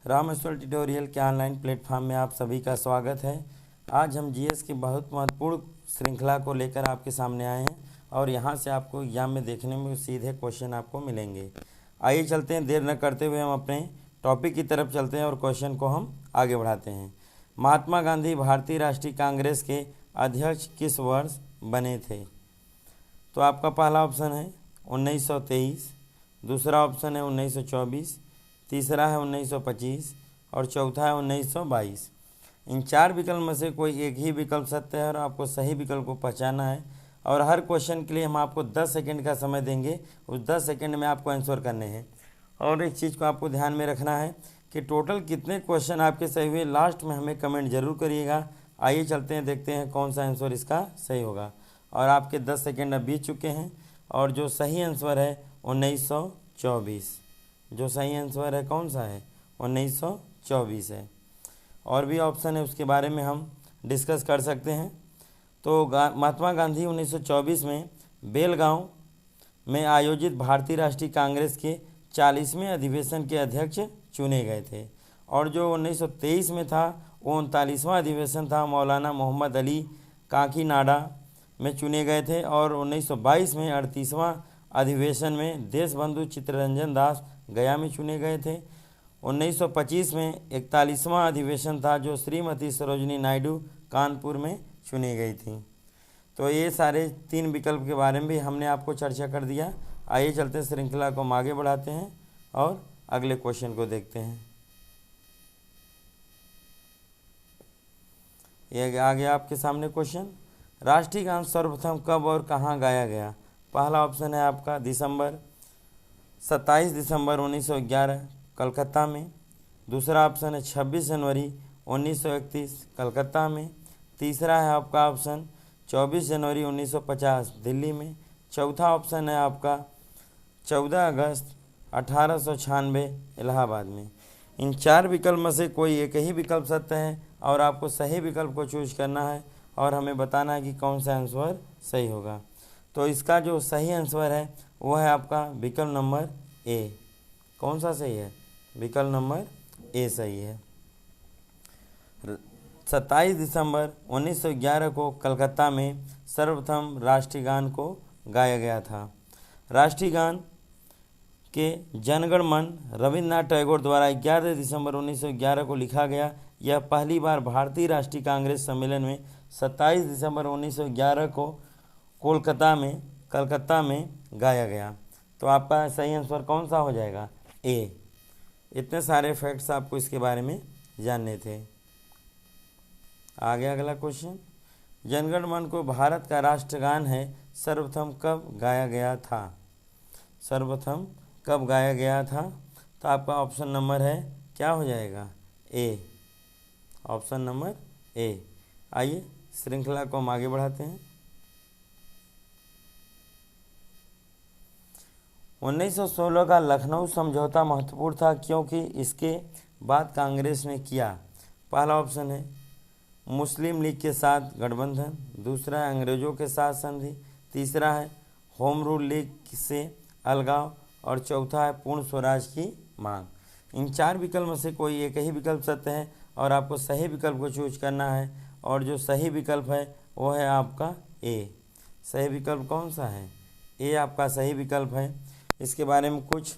Ram school tutorial के online platform में आप सभी का स्वागत है। आज हम जीएस की बहुत महत्वपूर्ण श्रृंखला को लेकर आपके सामने आए हैं और यहाँ से आपको एग्जाम में देखने में सीधे क्वेश्चन आपको मिलेंगे। आइए चलते हैं, देर न करते हुए हम अपने टॉपिक की तरफ चलते हैं और क्वेश्चन को हम आगे बढ़ाते हैं। महात्मा गांधी भारतीय राष्ट्रीय कांग्रेस के अध्यक्ष किस वर्ष बने थे? तो आपका पहला ऑप्शन है 1923, दूसरा ऑप्शन है 1924, तीसरा है 1925 और चौथा है 1922। इन चार विकल्प में से कोई एक ही विकल्प सत्य है और आपको सही विकल्प को पहचानना है। और हर क्वेश्चन के लिए हम आपको 10 सेकंड का समय देंगे, उस 10 सेकंड में आपको आंसर करने हैं। और एक चीज़ को आपको ध्यान में रखना है कि टोटल कितने क्वेश्चन आपके सही हुए, लास्ट में हमें कमेंट जरूर करिएगा। आइए चलते हैं, देखते हैं कौन सा आंसर इसका सही होगा। और आपके 10 सेकेंड अब बीत चुके हैं और जो सही आंसर है 1924। जो सही आंसर है कौन सा है? 1924 है। और भी ऑप्शन है, उसके बारे में हम डिस्कस कर सकते हैं। तो महात्मा गांधी 1924 में बेलगांव में आयोजित भारतीय राष्ट्रीय कांग्रेस के 40वें अधिवेशन के अध्यक्ष चुने गए थे। और जो 1923 में था वो 39वां अधिवेशन था, मौलाना मोहम्मद अली काकीनाडा में चुने गए थे। और 1922 में 38वां अधिवेशन में देशबंधु चित्तरंजन दास गया में चुने गए थे। 1925 में 41वां अधिवेशन था जो श्रीमती सरोजनी नायडू कानपुर में चुनी गई थी। तो ये सारे तीन विकल्प के बारे में भी हमने आपको चर्चा कर दिया। आइए चलते श्रृंखला को हम आगे बढ़ाते हैं और अगले क्वेश्चन को देखते हैं। ये आ गया आपके सामने क्वेश्चन। राष्ट्रीय गान सर्वप्रथम कब और कहाँ गाया गया? पहला ऑप्शन है आपका 27 दिसंबर 1911 कलकत्ता में। दूसरा ऑप्शन है 26 जनवरी 1931 कलकत्ता में। तीसरा है आपका ऑप्शन 24 जनवरी 1950 दिल्ली में। चौथा ऑप्शन है आपका 14 अगस्त 1896 इलाहाबाद में। इन चार विकल्प में से कोई एक ही विकल्प सत्य है और आपको सही विकल्प को चूज करना है और हमें बताना है कि कौन सा आंसर सही होगा। तो इसका जो सही आंसर है वो है आपका विकल्प नंबर ए। कौन सा सही है? विकल्प नंबर ए सही है। 27 दिसंबर 1911 को कलकत्ता में सर्वप्रथम राष्ट्रीय गान को गाया गया था। राष्ट्रीय गान के जनगण मन रविन्द्रनाथ टैगोर द्वारा 11 दिसंबर 1911 को लिखा गया। यह पहली बार भारतीय राष्ट्रीय कांग्रेस सम्मेलन में 27 दिसंबर 1911 को कलकत्ता में गाया गया। तो आपका सही आंसर कौन सा हो जाएगा? ए। इतने सारे फैक्ट्स आपको इसके बारे में जानने थे। आगे अगला क्वेश्चन। जनगण मन को भारत का राष्ट्रगान है, सर्वप्रथम कब गाया गया था? सर्वप्रथम कब गाया गया था? तो आपका ऑप्शन नंबर है, क्या हो जाएगा? ए। Option number A. आइए श्रृंखला को हम आगे बढ़ाते हैं। 1916 का लखनऊ समझौता महत्वपूर्ण था क्योंकि इसके बाद कांग्रेस ने किया। पहला ऑप्शन है मुस्लिम लीग के साथ गठबंधन, दूसरा है अंग्रेजों के साथ संधि, तीसरा है होम रूल लीग से अलगाव और चौथा है पूर्ण स्वराज की मांग। इन चार विकल्प में से कोई एक ही विकल्प सत्य है और आपको सही विकल्प को चूज करना है। और जो सही विकल्प है वो है आपका ए। सही विकल्प कौन सा है? ए आपका सही विकल्प है। इसके बारे में कुछ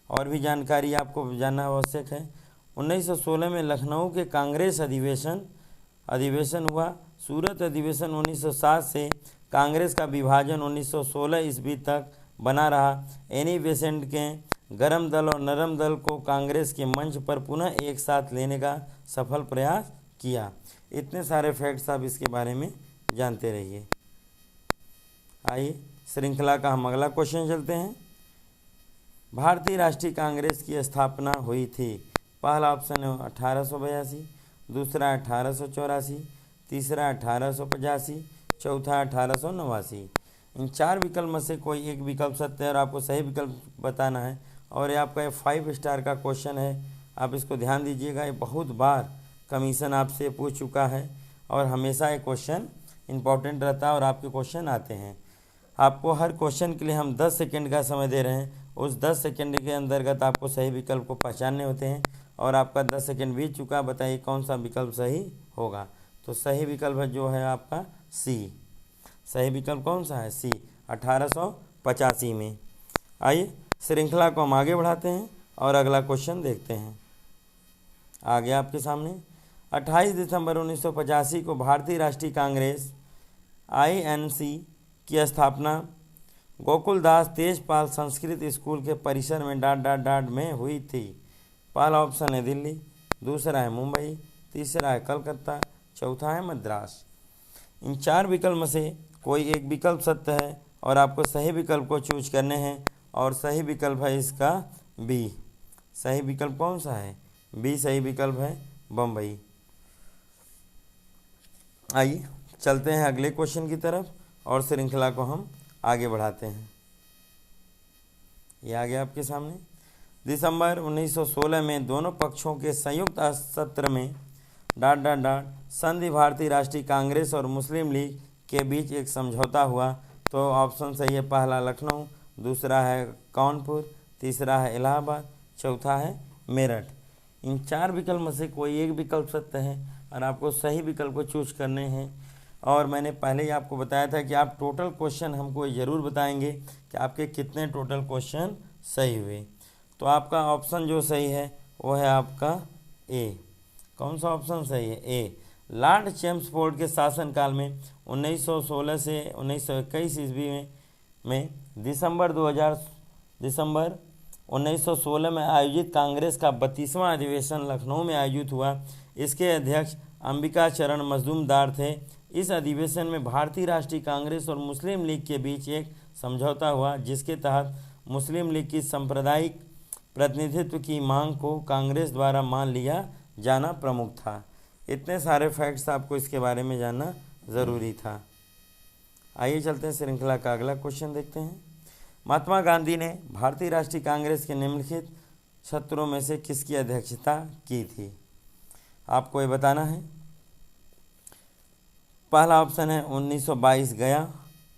और भी जानकारी आपको जानना आवश्यक है। 1916 में लखनऊ के कांग्रेस अधिवेशन हुआ। सूरत अधिवेशन 1907 से कांग्रेस का विभाजन 1916 ईस्वी तक बना रहा। एनी बेसेंट के गरम दल और नरम दल को कांग्रेस के मंच पर पुनः एक साथ लेने का सफल प्रयास किया। इतने सारे फैक्ट्स आप इसके बारे में जानते रहिए। आइए श्रृंखला का हम अगला क्वेश्चन चलते हैं। भारतीय राष्ट्रीय कांग्रेस की स्थापना हुई थी। पहला ऑप्शन है 1882, दूसरा 1884, तीसरा 1885, चौथा 1889। इन चार विकल्प में से कोई एक विकल्प सत्य है और आपको सही विकल्प बताना है। और ये आपका 5 स्टार का क्वेश्चन है, आप इसको ध्यान दीजिएगा। ये बहुत बार कमीशन आपसे पूछ चुका है और हमेशा ये क्वेश्चन इंपॉर्टेंट रहता है और आपके क्वेश्चन आते हैं। आपको हर क्वेश्चन के लिए हम 10 सेकंड का समय दे रहे हैं। उस 10 सेकंड के अंतर्गत आपको सही विकल्प को पहचानने होते हैं और आपका 10 सेकेंड बीत चुका। बताइए कौन सा विकल्प सही होगा। तो सही विकल्प है जो है आपका सी। सही विकल्प कौन सा है? सी, 1885 में। आइए श्रृंखला को हम आगे बढ़ाते हैं और अगला क्वेश्चन देखते हैं। आगे आपके सामने 28 दिसंबर 1985 को भारतीय राष्ट्रीय कांग्रेस आईएनसी की स्थापना गोकुलदास तेजपाल संस्कृत स्कूल के परिसर में में हुई थी। पहला ऑप्शन है दिल्ली, दूसरा है मुंबई, तीसरा है कलकत्ता, चौथा है मद्रास। इन चार विकल्प में से कोई एक विकल्प सत्य है और आपको सही विकल्प को चूज करने हैं और सही विकल्प है इसका बी। सही विकल्प कौन सा है? बी सही विकल्प है, बम्बई। आइए चलते हैं अगले क्वेश्चन की तरफ और श्रृंखला को हम आगे बढ़ाते हैं। ये आ गया आपके सामने। दिसंबर 1916 में दोनों पक्षों के संयुक्त सत्र में संधि भारतीय राष्ट्रीय कांग्रेस और मुस्लिम लीग के बीच एक समझौता हुआ। तो ऑप्शन सही है पहला लखनऊ, दूसरा है कानपुर, तीसरा है इलाहाबाद, चौथा है मेरठ। इन चार विकल्प में से कोई एक विकल्प सत्य है और आपको सही विकल्प को चूज करने हैं। और मैंने पहले ही आपको बताया था कि आप टोटल क्वेश्चन हमको ज़रूर बताएंगे कि आपके कितने टोटल क्वेश्चन सही हुए। तो आपका ऑप्शन जो सही है वो है आपका ए। कौन सा ऑप्शन सही है? ए। लॉर्ड चैम्सफोर्ड के शासनकाल में 1916 से 1921 ईस्वी में दिसंबर 1916 में आयोजित कांग्रेस का 32वां अधिवेशन लखनऊ में आयोजित हुआ। इसके अध्यक्ष अंबिका चरण मजूमदार थे। इस अधिवेशन में भारतीय राष्ट्रीय कांग्रेस और मुस्लिम लीग के बीच एक समझौता हुआ जिसके तहत मुस्लिम लीग की सांप्रदायिक प्रतिनिधित्व की मांग को कांग्रेस द्वारा मान लिया जाना प्रमुख था। इतने सारे फैक्ट्स आपको इसके बारे में जानना ज़रूरी था। आइए चलते हैं श्रृंखला का अगला क्वेश्चन देखते हैं। महात्मा गांधी ने भारतीय राष्ट्रीय कांग्रेस के निम्नलिखित सत्रों में से किसकी अध्यक्षता की थी? आपको ये बताना है। पहला ऑप्शन है 1922 गया,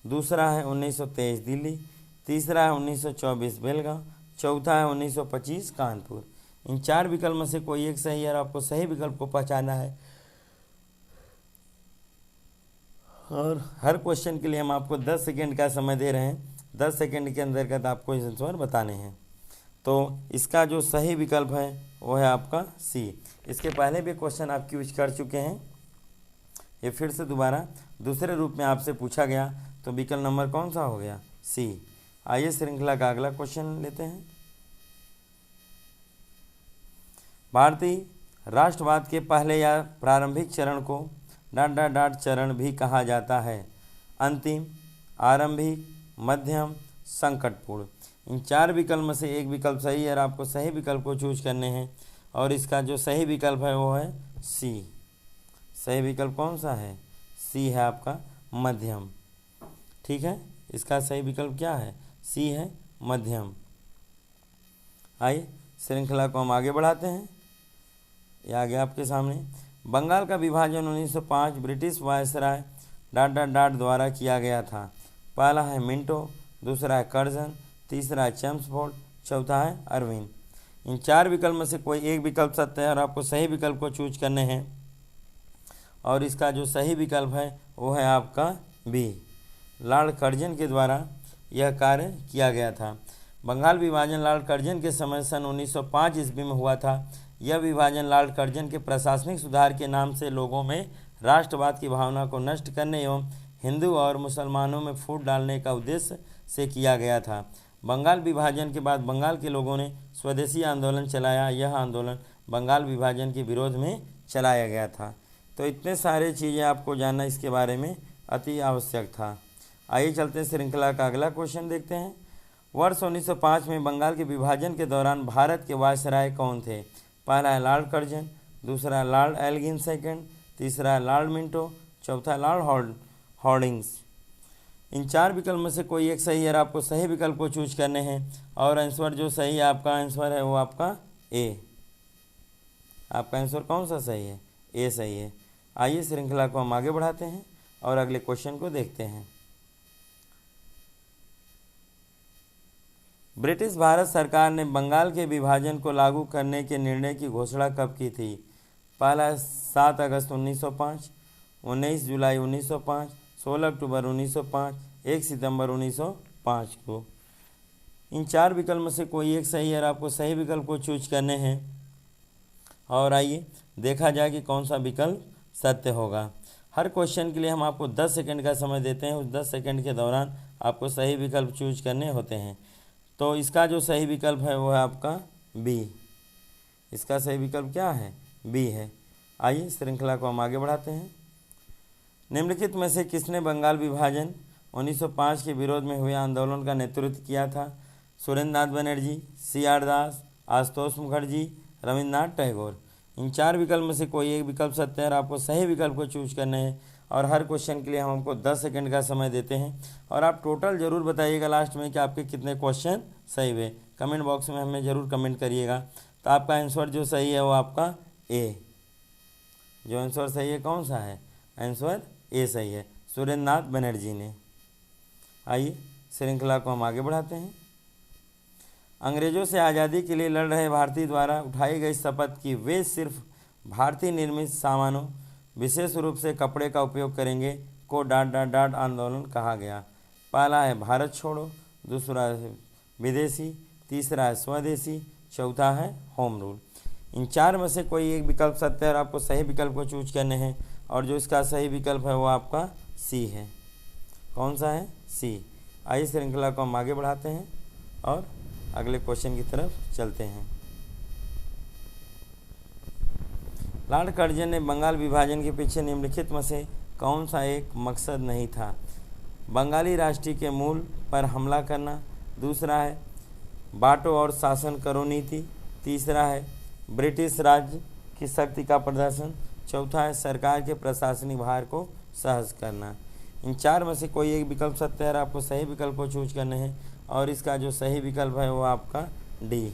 दूसरा है 1923 दिल्ली, तीसरा है 1924 बेलगांव, चौथा है 1925 कानपुर। इन चार विकल्प में से कोई एक सही है और आपको सही विकल्प को पहचानना है। और हर क्वेश्चन के लिए हम आपको 10 सेकेंड का समय दे रहे हैं। 10 सेकेंड के अंतर्गत आपको इस आंसर बताने हैं। तो इसका जो सही विकल्प है वो है आपका सी। इसके पहले भी क्वेश्चन आप यूज कर चुके हैं, ये फिर से दोबारा दूसरे रूप में आपसे पूछा गया। तो विकल्प नंबर कौन सा हो गया? सी। आइए श्रृंखला का अगला क्वेश्चन लेते हैं। भारतीय राष्ट्रवाद के पहले या प्रारंभिक चरण को चरण भी कहा जाता है। अंतिम, आरंभिक, मध्यम, संकटपूर्ण। इन चार विकल्प में से एक विकल्प सही है और आपको सही विकल्प को चूज करने हैं और इसका जो सही विकल्प है वो है सी। सही विकल्प कौन सा है? सी है आपका मध्यम। ठीक है, इसका सही विकल्प क्या है? सी है मध्यम। आइए श्रृंखला को हम आगे बढ़ाते हैं। ये आ गया आपके सामने। बंगाल का विभाजन 1905 ब्रिटिश वायसराय द्वारा किया गया था। पहला है मिंटो, दूसरा है कर्जन, तीसरा है चैम्सफोर्ड, चौथा है अरविंद। इन चार विकल्प में से कोई एक विकल्प सत्य है और आपको सही विकल्प को चूज करने हैं और इसका जो सही विकल्प है वो है आपका बी। लॉर्ड कर्जन के द्वारा यह कार्य किया गया था। बंगाल विभाजन लॉर्ड कर्जन के समय सन 1905 ईस्वी में हुआ था। यह विभाजन लॉर्ड कर्जन के प्रशासनिक सुधार के नाम से लोगों में राष्ट्रवाद की भावना को नष्ट करने एवं हिंदू और मुसलमानों में फूट डालने का उद्देश्य से किया गया था। बंगाल विभाजन के बाद बंगाल के लोगों ने स्वदेशी आंदोलन चलाया। यह आंदोलन बंगाल विभाजन के विरोध में चलाया गया था। तो इतने सारे चीज़ें आपको जानना इसके बारे में अति आवश्यक था। आइए चलते हैं श्रृंखला का अगला क्वेश्चन देखते हैं। वर्ष 1905 में बंगाल के विभाजन के दौरान भारत के वायसराय कौन थे? पहला है लॉर्ड कर्जन, दूसरा है लॉर्ड एल्गिन सेकंड, तीसरा है लॉर्ड मिंटो, चौथा लॉर्ड हॉर्डिंग्स। इन चार विकल्प में से कोई एक सही है और आपको सही विकल्प को चूज करने हैं और आंसर जो सही आपका आंसर है वो आपका ए। आपका आंसर कौन सा सही है? ए सही है। आइए श्रृंखला को हम आगे बढ़ाते हैं और अगले क्वेश्चन को देखते हैं। ब्रिटिश भारत सरकार ने बंगाल के विभाजन को लागू करने के निर्णय की घोषणा कब की थी? पहला 7 अगस्त 1905, 19 जुलाई 1905, 16 अक्टूबर 1905, 1 सितंबर 1905 को। इन चार विकल्प में से कोई एक सही है और आपको सही विकल्प को चूज करने हैं। और आइए देखा जाए कि कौन सा विकल्प सत्य होगा। हर क्वेश्चन के लिए हम आपको 10 सेकंड का समय देते हैं। उस 10 सेकंड के दौरान आपको सही विकल्प चूज करने होते हैं। तो इसका जो सही विकल्प है वो है आपका बी। इसका सही विकल्प क्या है? बी है। आइए श्रृंखला को हम आगे बढ़ाते हैं। निम्नलिखित में से किसने बंगाल विभाजन 1905 के विरोध में हुए आंदोलन का नेतृत्व किया था? सुरेंद्र नाथ बनर्जी, C.R. दास, आशुतोष मुखर्जी, रविन्द्रनाथ टैगोर। इन चार विकल्प में से कोई एक विकल्प सत्य है और आपको सही विकल्प को चूज करना है। और हर क्वेश्चन के लिए हम आपको 10 सेकंड का समय देते हैं। और आप टोटल ज़रूर बताइएगा लास्ट में कि आपके कितने क्वेश्चन सही हुए। कमेंट बॉक्स में हमें ज़रूर कमेंट करिएगा। तो आपका आंसर जो सही है वो आपका ए। जो आंसर सही है कौन सा है? आंसर ए सही है, सुरेंद्र नाथ बनर्जी ने। आइए श्रृंखला को हम आगे बढ़ाते हैं। अंग्रेजों से आज़ादी के लिए लड़ रहे भारतीय द्वारा उठाई गई शपथ की वे सिर्फ भारतीय निर्मित सामानों विशेष रूप से कपड़े का उपयोग करेंगे को डाट आंदोलन कहा गया। पहला है भारत छोड़ो, दूसरा है विदेशी, तीसरा है स्वदेशी, चौथा है होम रूल। इन चार में से कोई एक विकल्प सत्य है और आपको सही विकल्प को चूज करने हैं। और जो इसका सही विकल्प है वो आपका सी है। कौन सा है? सी। आइए श्रृंखला को हम आगे बढ़ाते हैं और अगले क्वेश्चन की तरफ चलते हैं। लॉर्ड कर्जन ने बंगाल विभाजन के पीछे निम्नलिखित में से कौन सा एक मकसद नहीं था? बंगाली राष्ट्रीय के मूल पर हमला करना, दूसरा है बांटो और शासन करो नीति, तीसरा है ब्रिटिश राज्य की शक्ति का प्रदर्शन, चौथा है सरकार के प्रशासनिक भार को सहज करना। इन चार में से कोई एक विकल्प सत्य है और आपको सही विकल्प को चूज करने हैं। और इसका जो सही विकल्प है वो आपका डी।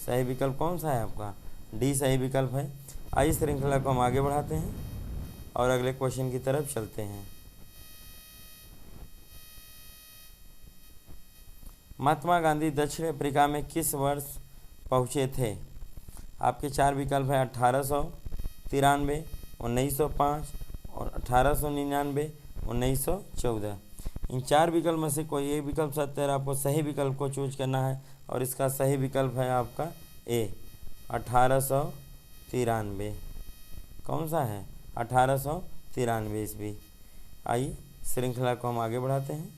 सही विकल्प कौन सा है आपका? डी सही विकल्प है। आइए श्रृंखला को हम आगे बढ़ाते हैं और अगले क्वेश्चन की तरफ चलते हैं। महात्मा गांधी दक्षिण अफ्रीका में किस वर्ष पहुँचे थे? आपके चार विकल्प हैं 1893, 1905 और 1899, 1914। इन चार विकल्प में से कोई एक विकल्प सत्य है। आपको सही विकल्प को चूज करना है और इसका सही विकल्प है आपका ए 1893। कौन सा है? 1893 ईस्वी। आइए श्रृंखला को हम आगे बढ़ाते हैं।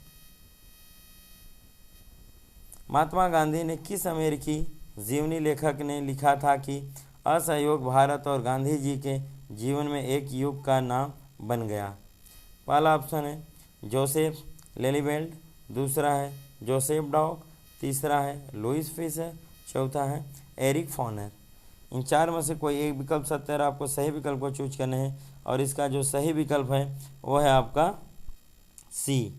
महात्मा गांधी ने किस अमेरिकी जीवनी लेखक ने लिखा था कि असहयोग भारत और गांधी जी के जीवन में एक युग का नाम बन गया? पहला ऑप्शन है जोसेफ लेलीवेल्ड, दूसरा है जोसेफ डॉक, तीसरा है लुइस फिशर, चौथा है एरिक फॉनर। इन चार में से कोई एक विकल्प सत्य है। आपको सही विकल्प को चूज करना है और इसका जो सही विकल्प है वो है आपका सी।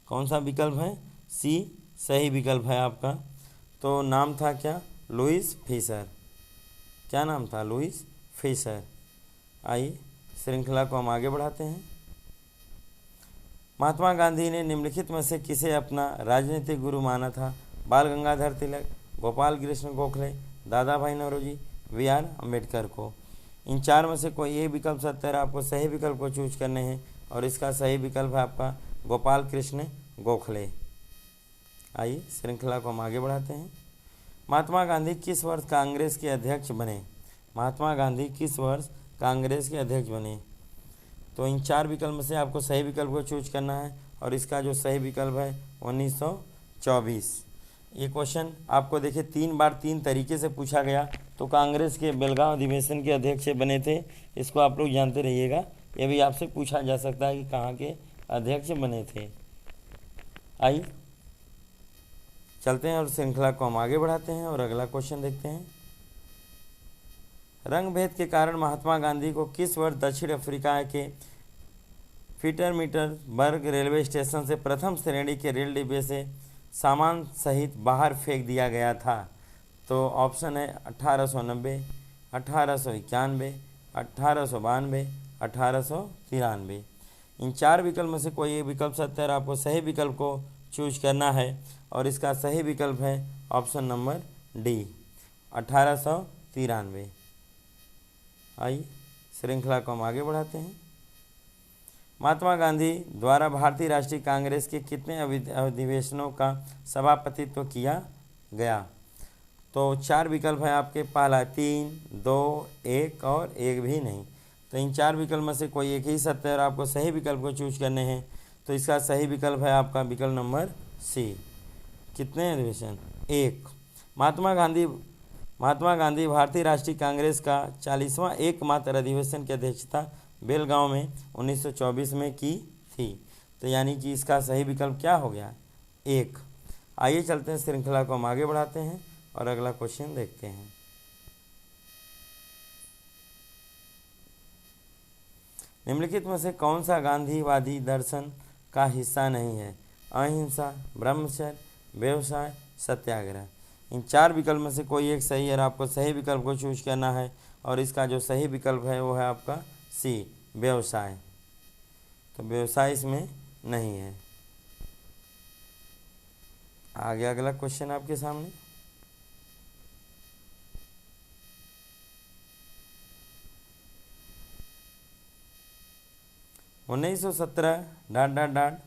कौन सा विकल्प है? सी सही विकल्प है आपका। तो नाम था क्या? Louis Fisher. क्या नाम था? Louis Fisher. आइए श्रृंखला को हम आगे बढ़ाते हैं। महात्मा गांधी ने निम्नलिखित में से किसे अपना राजनीतिक गुरु माना था? बाल गंगाधर तिलक, गोपाल कृष्ण गोखले, दादा भाई नौरोजी, B.R. अम्बेडकर को। इन चार में से कोई एक विकल्प सत्य है। आपको सही विकल्प को चूज करने हैं और इसका सही विकल्प है आपका गोपाल कृष्ण गोखले। आइए श्रृंखला को हम आगे बढ़ाते हैं। महात्मा गांधी किस वर्ष कांग्रेस के अध्यक्ष बने? महात्मा गांधी किस वर्ष कांग्रेस के अध्यक्ष बने? तो इन चार विकल्प में से आपको सही विकल्प को चूज करना है और इसका जो सही विकल्प है 1924। ये क्वेश्चन आपको देखिए 3 बार 3 तरीके से पूछा गया। तो कांग्रेस के बेलगांव अधिवेशन के अध्यक्ष बने थे, इसको आप लोग जानते रहिएगा। ये भी आपसे पूछा जा सकता है कि कहाँ के अध्यक्ष बने थे। आइए चलते हैं और श्रृंखला को हम आगे बढ़ाते हैं और अगला क्वेश्चन देखते हैं। रंग भेद के कारण महात्मा गांधी को किस वर्ष दक्षिण अफ्रीका के पीटरमिटरबर्ग रेलवे स्टेशन से प्रथम श्रेणी के रेल डिब्बे से सामान सहित बाहर फेंक दिया गया था? तो ऑप्शन है 1890, 1891, 1892, 1893। इन चार विकल्प में से कोई एक विकल्प सत्य है। आपको सही विकल्प को चूज करना है और इसका सही विकल्प है ऑप्शन नंबर डी 1893। आइए श्रृंखला को हम आगे बढ़ाते हैं। महात्मा गांधी द्वारा भारतीय राष्ट्रीय कांग्रेस के कितने अधिवेशनों का सभापतित्व किया गया? तो 4 विकल्प है आपके, पहला 3, 2, 1 और एक भी नहीं। तो इन 4 विकल्प में से कोई एक ही सत्य है और आपको सही विकल्प को चूज करने हैं। तो इसका सही विकल्प है आपका विकल्प नंबर सी। कितने अधिवेशन? 1। महात्मा गांधी भारतीय राष्ट्रीय कांग्रेस का 40वां एकमात्र अधिवेशन की अध्यक्षता बेलगांव में 1924 में की थी। तो यानी कि इसका सही विकल्प क्या हो गया? 1। आइए चलते हैं, श्रृंखला को हम आगे बढ़ाते हैं और अगला क्वेश्चन देखते हैं। निम्नलिखित में से कौन सा गांधीवादी दर्शन का हिस्सा नहीं है? अहिंसा, ब्रह्मचर्य, व्यवसाय, सत्याग्रह। इन 4 विकल्प में से कोई एक सही है और आपको सही विकल्प को चूज करना है और इसका जो सही विकल्प है वो है आपका सी, व्यवसाय। तो व्यवसाय इसमें नहीं है। आगे अगला क्वेश्चन आपके सामने। (1917)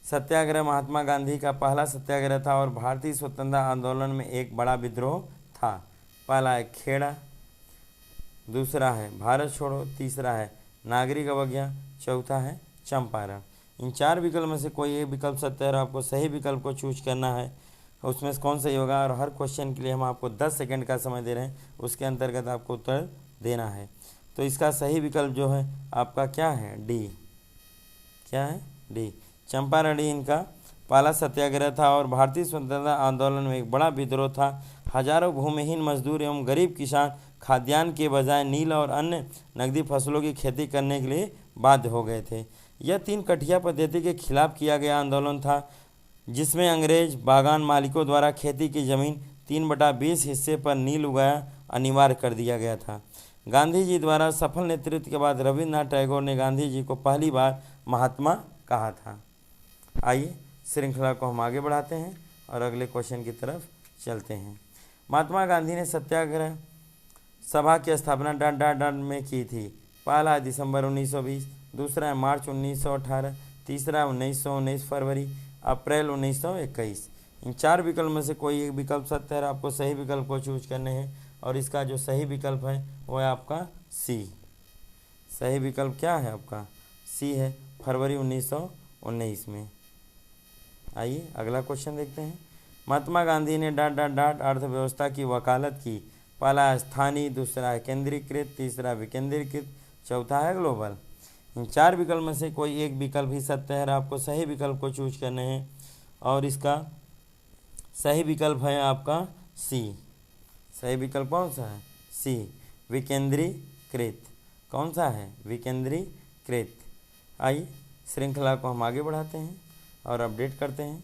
सत्याग्रह महात्मा गांधी का पहला सत्याग्रह था और भारतीय स्वतंत्रता आंदोलन में एक बड़ा विद्रोह था। पहला है खेड़ा, दूसरा है भारत छोड़ो, तीसरा है नागरिक अवज्ञा, चौथा है चंपारण। इन 4 विकल्प में से कोई एक विकल्प सत्य है और आपको सही विकल्प को चूज करना है। उसमें से कौन सही होगा? और हर क्वेश्चन के लिए हम आपको 10 सेकंड का समय दे रहे हैं, उसके अंतर्गत आपको उत्तर देना है। तो इसका सही विकल्प जो है आपका क्या है? डी। क्या है? डी, चंपारण इनका पहला सत्याग्रह था और भारतीय स्वतंत्रता आंदोलन में एक बड़ा विद्रोह था। हजारों भूमिहीन मजदूर एवं गरीब किसान खाद्यान्न के बजाय नील और अन्य नकदी फसलों की खेती करने के लिए बाध्य हो गए थे। यह 3 कठिया पद्धति के खिलाफ किया गया आंदोलन था, जिसमें अंग्रेज बागान मालिकों द्वारा खेती की जमीन 3/20 हिस्से पर नील उगाया अनिवार्य कर दिया गया था। गांधी जी द्वारा सफल नेतृत्व के बाद रविन्द्रनाथ टैगोर ने गांधी जी को पहली बार महात्मा कहा था। आइए श्रृंखला को हम आगे बढ़ाते हैं और अगले क्वेश्चन की तरफ चलते हैं। महात्मा गांधी ने सत्याग्रह सभा की स्थापना डॉट में की थी। पहला है दिसंबर 1920, दूसरा है मार्च 1918, तीसरा है 1919 फरवरी, अप्रैल 1921। इन 4 विकल्प में से कोई एक विकल्प सत्य है। आपको सही विकल्प को चूज करने हैं और इसका जो सही विकल्प है वो है आपका सी। सही विकल्प क्या है आपका? सी है, फरवरी 1919 में। आइए अगला क्वेश्चन देखते हैं। महात्मा गांधी ने डॉट अर्थव्यवस्था की वकालत की। पहला है स्थानीय, दूसरा है केंद्रीकृत, तीसरा विकेंद्रीकृत, चौथा है ग्लोबल। इन 4 विकल्प में से कोई एक विकल्प ही सत्य है। आपको सही विकल्प को चूज करने हैं और इसका सही विकल्प है आपका सी। सही विकल्प कौन सा है? सी, विकेंद्रीकृत। कौन सा है? विकेंद्रीकृत। आइए श्रृंखला को हम आगे बढ़ाते हैं और अपडेट करते हैं।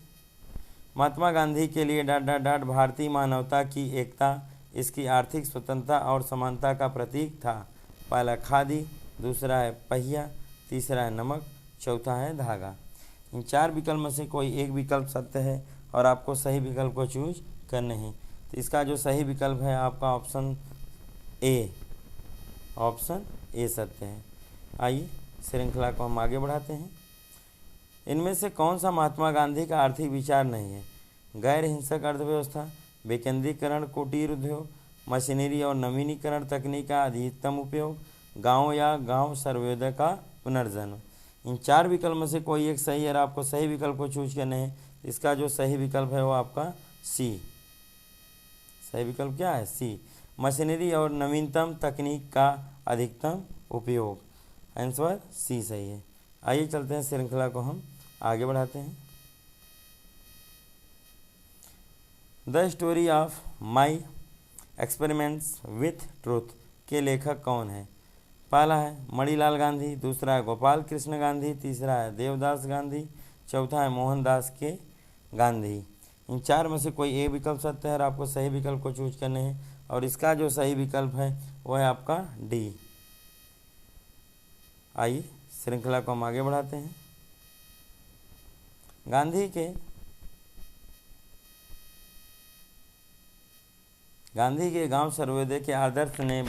महात्मा गांधी के लिए डॉट भारतीय मानवता की एकता, इसकी आर्थिक स्वतंत्रता और समानता का प्रतीक था। पहला खादी, दूसरा है पहिया, तीसरा है नमक, चौथा है धागा। इन 4 विकल्प में से कोई एक विकल्प सत्य है और आपको सही विकल्प को चूज करने हैं। तो इसका जो सही विकल्प है आपका ऑप्शन ए। ऑप्शन ए सत्य है। आइए श्रृंखला को हम आगे बढ़ाते हैं। इनमें से कौन सा महात्मा गांधी का आर्थिक विचार नहीं है? गैर हिंसक अर्थव्यवस्था, विकेंद्रीकरण, कुटीर उद्योग, मशीनरी और नवीनीकरण तकनीक का अधिकतम उपयोग, गांव या गांव सर्वोदय का पुनर्जन्म। इन 4 विकल्प में से कोई एक सही है। आपको सही विकल्प को चूज करने हैं। इसका जो सही विकल्प है वो आपका सी। सही विकल्प क्या है? सी, मशीनरी और नवीनतम तकनीक का अधिकतम उपयोग। आंसर सी सही है। आइए चलते हैं, श्रृंखला को हम आगे बढ़ाते हैं। The story of my experiments with truth के लेखक कौन है? पहला है मणिलाल गांधी, दूसरा है गोपाल कृष्ण गांधी, तीसरा है देवदास गांधी, चौथा है मोहनदास के गांधी। इन 4 में से कोई एक विकल्प सत्य है और आपको सही विकल्प को चूज करने हैं और इसका जो सही विकल्प है वो है आपका डी। आइए श्रृंखला को हम आगे बढ़ाते हैं। गांधी के गांधी के गांव सर्वोदय के आदर्श ने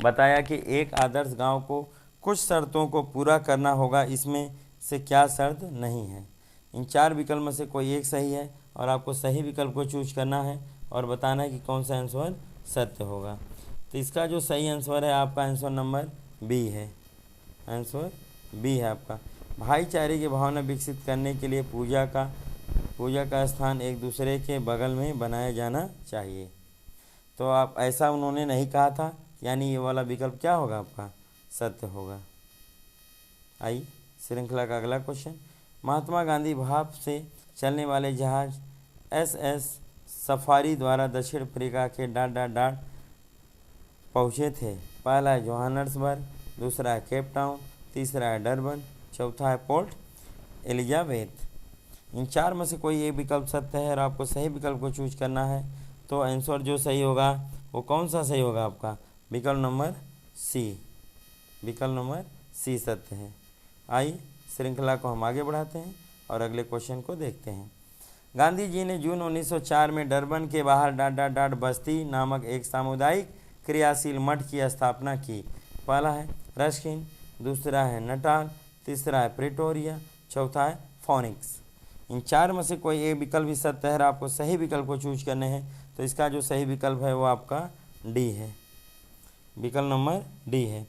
बताया कि एक आदर्श गांव को कुछ शर्तों को पूरा करना होगा, इसमें से क्या शर्त नहीं है। इन 4 विकल्प में से कोई एक सही है और आपको सही विकल्प को चूज करना है और बताना है कि कौन सा आंसर सत्य होगा। तो इसका जो सही आंसर है आपका आंसर नंबर बी है। आंसर बी है आपका। भाईचारे की भावना विकसित करने के लिए पूजा का स्थान एक दूसरे के बगल में बनाया जाना चाहिए। तो आप ऐसा उन्होंने नहीं कहा था, यानी ये वाला विकल्प क्या होगा आपका सत्य होगा। आइए श्रृंखला का अगला क्वेश्चन। महात्मा गांधी भाप से चलने वाले जहाज SS सफारी द्वारा दक्षिण अफ्रीका के डाट पहुँचे थे। पहला है जोहान्सबर्ग, दूसरा है केप टाउन, तीसरा है डरबन, चौथा है पोर्ट एलिजाबेथ। इन 4 में से कोई एक विकल्प सत्य है और आपको सही विकल्प को चूज करना है। तो आंसर जो सही होगा वो कौन सा सही होगा आपका विकल्प नंबर सी। विकल्प नंबर सी सत्य है। आइए श्रृंखला को हम आगे बढ़ाते हैं और अगले क्वेश्चन को देखते हैं। गांधी जी ने जून 1904 में डरबन के बाहर डाट बस्ती नामक एक सामुदायिक क्रियाशील मठ की स्थापना की। पहला है रस्किन, दूसरा है नटाल, तीसरा है प्रिटोरिया, चौथा है फोनिक्स। इन 4 में से कोई एक विकल्प भी सत्य है, आपको सही विकल्प को चूज करने हैं। तो इसका जो सही विकल्प है वो आपका डी है। विकल्प नंबर डी है।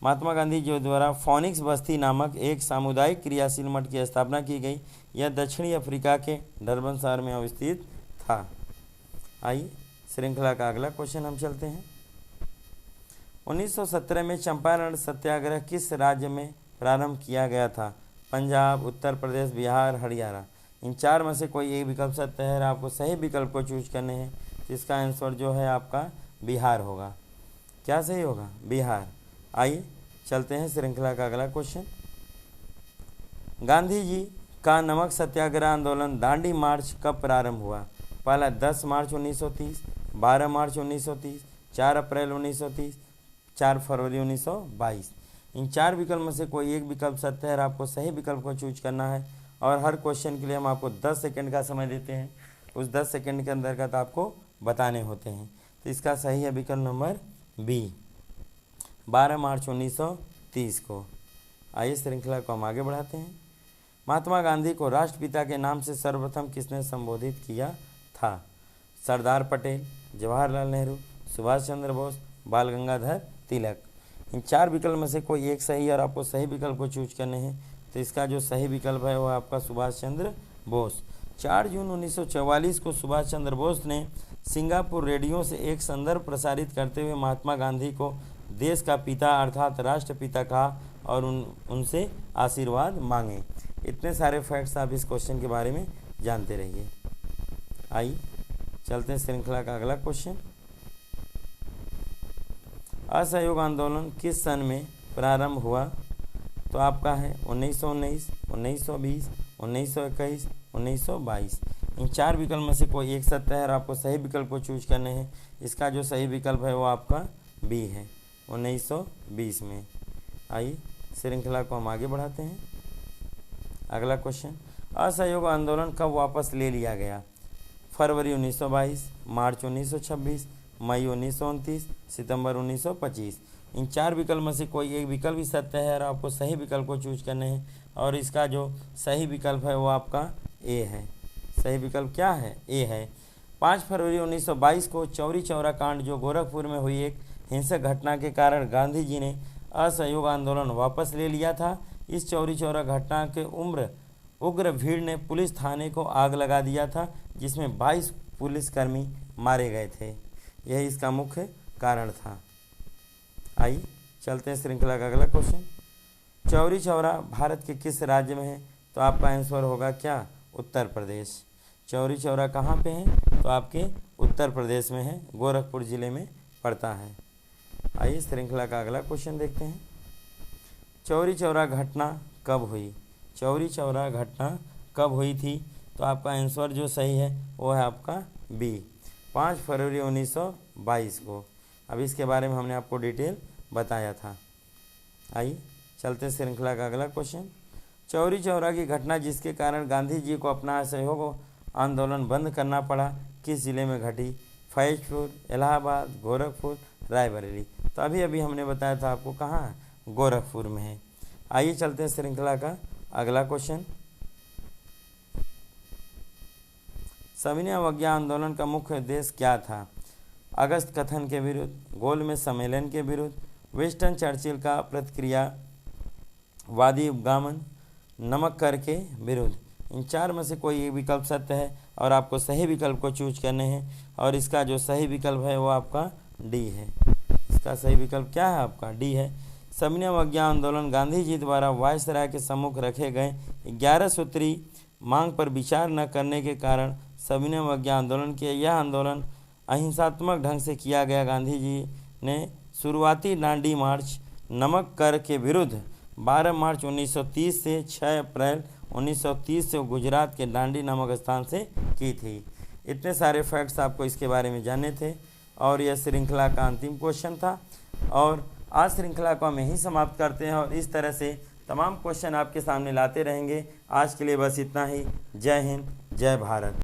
महात्मा गांधी जी द्वारा फोनिक्स बस्ती नामक एक सामुदायिक क्रियाशील मठ की स्थापना की गई। यह दक्षिणी अफ्रीका के डरबन शहर में अवस्थित था। आइए श्रृंखला का अगला क्वेश्चन हम चलते हैं। 1917 में चंपारण सत्याग्रह किस राज्य में प्रारंभ किया गया था? पंजाब, उत्तर प्रदेश, बिहार, हरियाणा। इन 4 में से कोई एक विकल्प सत्य है, आपको सही विकल्प को चूज करने हैं। इसका आंसर जो है आपका बिहार होगा। क्या सही होगा? बिहार। आइए चलते हैं श्रृंखला का अगला क्वेश्चन। गांधी जी का नमक सत्याग्रह आंदोलन दांडी मार्च कब प्रारंभ हुआ? पहला 10 मार्च 1930, 12 मार्च 1930, 4 अप्रैल 1930, 4 फरवरी 1922। इन 4 विकल्प में से कोई एक विकल्प सत्य है, आपको सही विकल्प को चूज करना है और हर क्वेश्चन के लिए हम आपको 10 सेकंड का समय देते हैं। उस 10 सेकंड के अंतर्गत आपको बताने होते हैं। तो इसका सही है विकल्प नंबर बी, 12 मार्च 1930 को। आइए श्रृंखला को हम आगे बढ़ाते हैं। महात्मा गांधी को राष्ट्रपिता के नाम से सर्वप्रथम किसने संबोधित किया था? सरदार पटेल, जवाहरलाल नेहरू, सुभाष चंद्र बोस, बाल गंगाधर तिलक। इन 4 विकल्प में से कोई एक सही है और आपको सही विकल्प को चूज करने हैं। तो इसका जो सही विकल्प है वो आपका सुभाष चंद्र बोस। 4 जून 1944 को सुभाष चंद्र बोस ने सिंगापुर रेडियो से एक संदर्भ प्रसारित करते हुए महात्मा गांधी को देश का पिता अर्थात राष्ट्रपिता कहा और उनसे आशीर्वाद मांगे। इतने सारे फैक्ट्स आप इस क्वेश्चन के बारे में जानते रहिए। आइए चलते हैं श्रृंखला का अगला क्वेश्चन। असहयोग आंदोलन किस सन में प्रारंभ हुआ? तो आपका है 1919, 1920, 1921, 1922। इन 4 विकल्प में से कोई एक सत्य है और आपको सही विकल्प को चूज करने हैं। इसका जो सही विकल्प है वो आपका बी है, 1920 में। आइए श्रृंखला को हम आगे बढ़ाते हैं। अगला क्वेश्चन, असहयोग आंदोलन कब वापस ले लिया गया? फरवरी 1922, मार्च 1926, मई 1929, सितंबर 1925। इन 4 विकल्प में से कोई एक विकल्प ही सत्य है और आपको सही विकल्प को चूज करने हैं और इसका जो सही विकल्प है वो आपका ए है। सही विकल्प क्या है? ए है। 5 फरवरी 1922 को चौरी चौरा कांड जो गोरखपुर में हुई एक हिंसक घटना के कारण गांधी जी ने असहयोग आंदोलन वापस ले लिया था। इस चौरी चौरा घटना के उग्र भीड़ ने पुलिस थाने को आग लगा दिया था, जिसमें 22 पुलिसकर्मी मारे गए थे। यही इसका मुख्य कारण था। आइए चलते हैं श्रृंखला का अगला क्वेश्चन। चौरी चौरा भारत के किस राज्य में है? तो आपका आंसर होगा क्या? उत्तर प्रदेश। चौरी चौरा कहाँ पे है? तो आपके उत्तर प्रदेश में है, गोरखपुर ज़िले में पड़ता है। आइए श्रृंखला का अगला क्वेश्चन देखते हैं। चौरी चौरा घटना कब हुई? चौरी चौरा घटना कब हुई थी? तो आपका आंसर जो सही है वो है आपका बी, 5 फरवरी 1922 को। अब इसके बारे में हमने आपको डिटेल बताया था। आइए चलते श्रृंखला का अगला क्वेश्चन। चौरी चौरा की घटना जिसके कारण गांधी जी को अपना असहयोग आंदोलन बंद करना पड़ा, किस जिले में घटी? फैजपुर, इलाहाबाद, गोरखपुर, रायबरेली। तो अभी अभी हमने बताया था आपको कहाँ है, गोरखपुर में है। आइए चलते हैं श्रृंखला का अगला क्वेश्चन। सविनय अवज्ञा आंदोलन का मुख्य उद्देश्य क्या था? अगस्त कथन के विरुद्ध, गोलमेज सम्मेलन के विरुद्ध, विंस्टन चर्चिल का प्रतिक्रियावादी उपगमन, नमक कर के विरुद्ध। इन चार में से कोई एक विकल्प सत्य है और आपको सही विकल्प को चूज करने हैं, और इसका जो सही विकल्प है वो आपका डी है। इसका सही विकल्प क्या है? आपका डी है। सविनय अवज्ञा आंदोलन गांधी जी द्वारा वायसराय के सम्मुख रखे गए 11 सूत्री मांग पर विचार न करने के कारण सविनय अवज्ञा आंदोलन किया। यह आंदोलन अहिंसात्मक ढंग से किया गया। गांधी जी ने शुरुआती दांडी मार्च नमक कर के विरुद्ध 12 मार्च 1930 से 6 अप्रैल 1930 से गुजरात के दांडी नामक स्थान से की थी। इतने सारे फैक्ट्स आपको इसके बारे में जानने थे और यह श्रृंखला का अंतिम क्वेश्चन था। और आज श्रृंखला को हम यहीं समाप्त करते हैं और इस तरह से तमाम क्वेश्चन आपके सामने लाते रहेंगे। आज के लिए बस इतना ही। जय हिंद, जय भारत।